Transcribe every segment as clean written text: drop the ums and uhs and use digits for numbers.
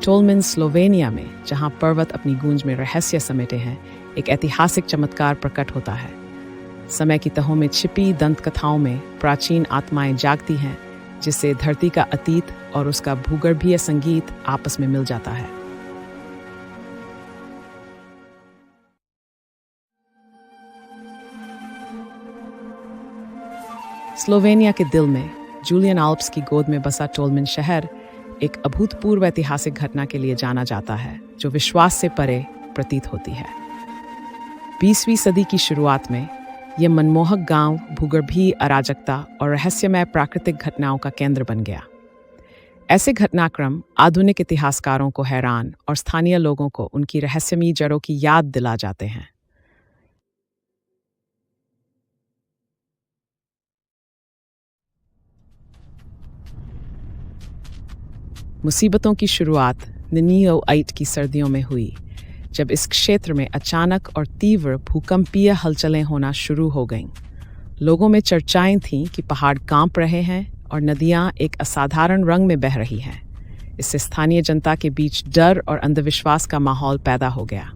टोलमिन Slovenia में, जहां पर्वत अपनी गूंज में रहस्य समेटे हैं, एक ऐतिहासिक चमत्कार प्रकट होता है। समय की तहों में छिपी दंत कथाओं में प्राचीन आत्माएं जागती हैं, जिससे धरती का अतीत और उसका भूगर्भीय संगीत आपस में मिल जाता है। स्लोवेनिया के दिल में जूलियन आल्प्स की गोद में बसा टोलमिन शहर एक अभूतपूर्व ऐतिहासिक घटना के लिए जाना जाता है, जो विश्वास से परे प्रतीत होती है। 20वीं सदी की शुरुआत में यह मनमोहक गांव भूगर्भीय अराजकता और रहस्यमय प्राकृतिक घटनाओं का केंद्र बन गया। ऐसे घटनाक्रम आधुनिक इतिहासकारों को हैरान और स्थानीय लोगों को उनकी रहस्यमयी जड़ों की याद दिला जाते हैं। मुसीबतों की शुरुआत निनिओ-8 की सर्दियों में हुई, जब इस क्षेत्र में अचानक और तीव्र भूकंपीय हलचलें होना शुरू हो गईं। लोगों में चर्चाएं थीं कि पहाड़ कांप रहे हैं और नदियां एक असाधारण रंग में बह रही हैं। इससे स्थानीय जनता के बीच डर और अंधविश्वास का माहौल पैदा हो गया।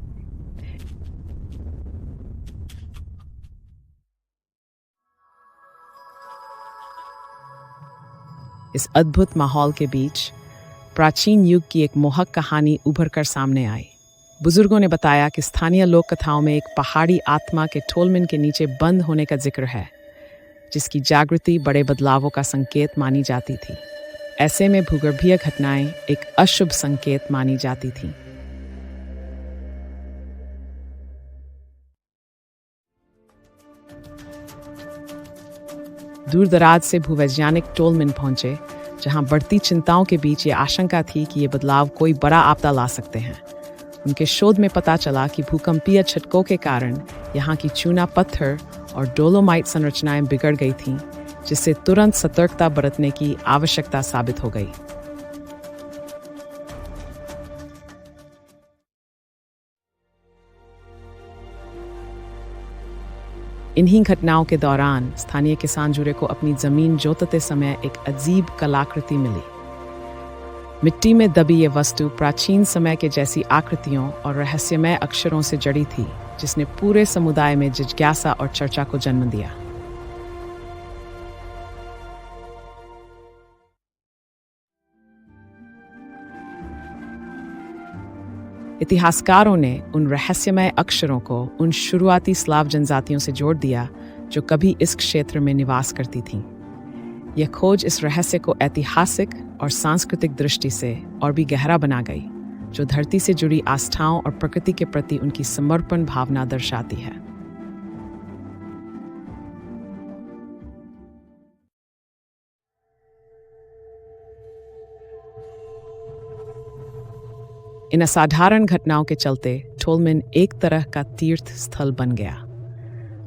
इस अद्भुत माहौल के बीच प्राचीन युग की एक मोहक कहानी उभर कर सामने आई। बुजुर्गों ने बताया कि स्थानीय लोक कथाओं में एक पहाड़ी आत्मा के टोलमिन के नीचे बंद होने का जिक्र है, जिसकी जागृति बड़े बदलावों का संकेत मानी जाती थी। ऐसे में भूगर्भीय घटनाएं एक अशुभ संकेत मानी जाती थीं। दूर-दराज से भूवैज्ञानिक टोलमिन पहुंचे, जहां बढ़ती चिंताओं के बीच ये आशंका थी कि ये बदलाव कोई बड़ा आपदा ला सकते हैं। उनके शोध में पता चला कि भूकंपीय झटकों के कारण यहाँ की चूना पत्थर और डोलोमाइट संरचनाएं बिगड़ गई थीं, जिससे तुरंत सतर्कता बरतने की आवश्यकता साबित हो गई। इन्हीं घटनाओं के दौरान स्थानीय किसान जुरे को अपनी जमीन जोतते समय एक अजीब कलाकृति मिली। मिट्टी में दबी ये वस्तु प्राचीन समय के जैसी आकृतियों और रहस्यमय अक्षरों से जड़ी थी, जिसने पूरे समुदाय में जिज्ञासा और चर्चा को जन्म दिया। इतिहासकारों ने उन रहस्यमय अक्षरों को उन शुरुआती स्लाव जनजातियों से जोड़ दिया, जो कभी इस क्षेत्र में निवास करती थीं। यह खोज इस रहस्य को ऐतिहासिक और सांस्कृतिक दृष्टि से और भी गहरा बना गई, जो धरती से जुड़ी आस्थाओं और प्रकृति के प्रति उनकी समर्पण भावना दर्शाती है। इन असाधारण घटनाओं के चलते टोलमिन एक तरह का तीर्थ स्थल बन गया।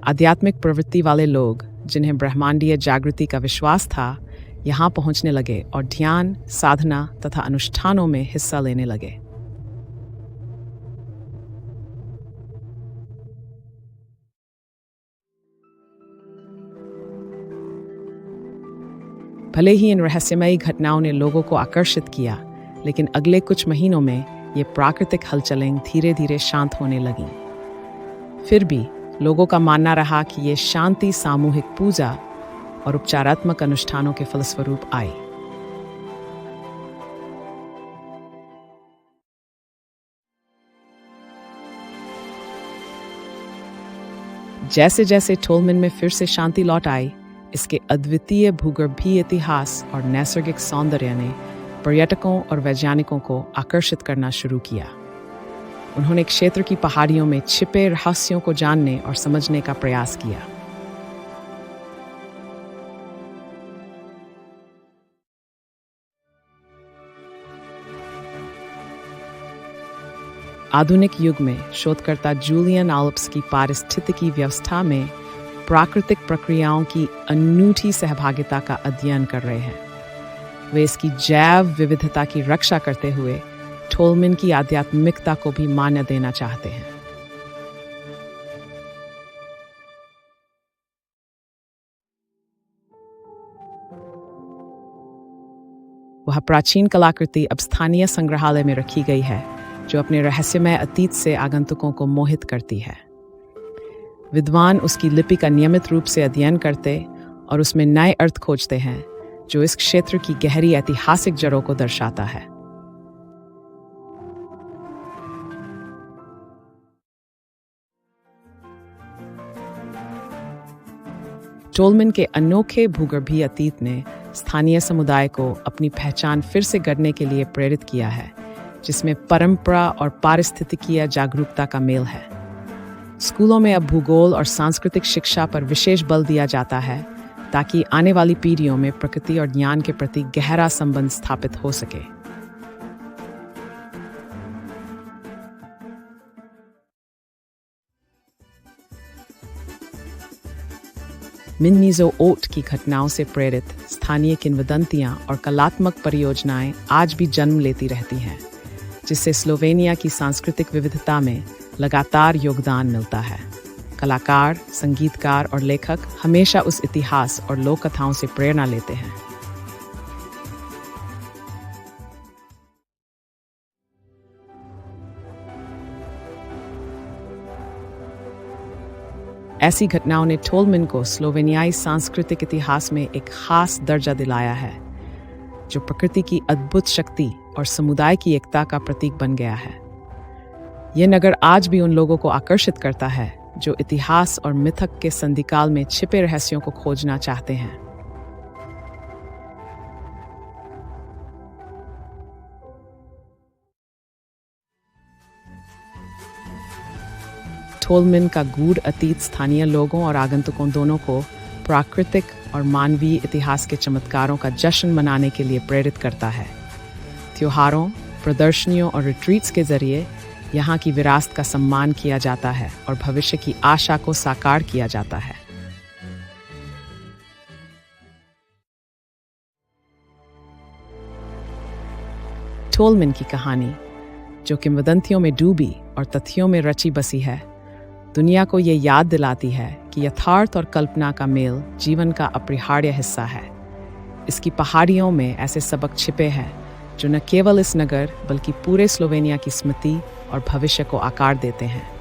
आध्यात्मिक प्रवृत्ति वाले लोग, जिन्हें ब्रह्मांडीय जागृति का विश्वास था, यहाँ पहुँचने लगे और ध्यान, साधना तथा अनुष्ठानों में हिस्सा लेने लगे। भले ही इन रहस्यमयी घटनाओं ने लोगों को आकर्षित किया, लेकिन अगले कुछ महीनों में ये प्राकृतिक हलचलें धीरे धीरे शांत होने लगीं। फिर भी लोगों का मानना रहा कि ये शांति सामूहिक पूजा और उपचारात्मक अनुष्ठानों के फलस्वरूप आई। जैसे जैसे टोलमिन में फिर से शांति लौट आई, इसके अद्वितीय भूगर्भीय इतिहास और नैसर्गिक सौंदर्य ने पर्यटकों और वैज्ञानिकों को आकर्षित करना शुरू किया। उन्होंने क्षेत्र की पहाड़ियों में छिपे रहस्यों को जानने और समझने का प्रयास किया। आधुनिक युग में शोधकर्ता जूलियन आल्प्स की पारिस्थितिकी व्यवस्था में प्राकृतिक प्रक्रियाओं की अनूठी सहभागिता का अध्ययन कर रहे हैं। वे इसकी जैव विविधता की रक्षा करते हुए टोलमिन की आध्यात्मिकता को भी मान्य देना चाहते हैं। वह प्राचीन कलाकृति अब स्थानीय संग्रहालय में रखी गई है, जो अपने रहस्यमय अतीत से आगंतुकों को मोहित करती है। विद्वान उसकी लिपि का नियमित रूप से अध्ययन करते और उसमें नए अर्थ खोजते हैं, जो इस क्षेत्र की गहरी ऐतिहासिक जड़ों को दर्शाता है। टोलमन के अनोखे भूगर्भीय अतीत ने स्थानीय समुदाय को अपनी पहचान फिर से गढ़ने के लिए प्रेरित किया है, जिसमें परंपरा और पारिस्थितिकीय जागरूकता का मेल है। स्कूलों में अब भूगोल और सांस्कृतिक शिक्षा पर विशेष बल दिया जाता है, ताकि आने वाली पीढ़ियों में प्रकृति और ज्ञान के प्रति गहरा संबंध स्थापित हो सके। मिन्नीजो ओट की घटनाओं से प्रेरित स्थानीय किंवदंतियां और कलात्मक परियोजनाएं आज भी जन्म लेती रहती हैं, जिससे स्लोवेनिया की सांस्कृतिक विविधता में लगातार योगदान मिलता है। कलाकार, संगीतकार और लेखक हमेशा उस इतिहास और लोक कथाओं से प्रेरणा लेते हैं। ऐसी घटनाओं ने टोलमन को स्लोवेनियाई सांस्कृतिक इतिहास में एक खास दर्जा दिलाया है, जो प्रकृति की अद्भुत शक्ति और समुदाय की एकता का प्रतीक बन गया है। यह नगर आज भी उन लोगों को आकर्षित करता है जो इतिहास और मिथक के संधिकाल में छिपे रहस्यों को खोजना चाहते हैं। टोलमन का गूढ़ अतीत स्थानीय लोगों और आगंतुकों दोनों को प्राकृतिक और मानवीय इतिहास के चमत्कारों का जश्न मनाने के लिए प्रेरित करता है। त्योहारों, प्रदर्शनियों और रिट्रीट्स के जरिए यहाँ की विरासत का सम्मान किया जाता है और भविष्य की आशा को साकार किया जाता है। टोलमन की कहानी, जो किंवदंतियों में डूबी और तथ्यों में रची बसी है, दुनिया को ये याद दिलाती है कि यथार्थ और कल्पना का मेल जीवन का अपरिहार्य हिस्सा है। इसकी पहाड़ियों में ऐसे सबक छिपे हैं जो न केवल इस नगर बल्कि पूरे स्लोवेनिया की स्मृति और भविष्य को आकार देते हैं।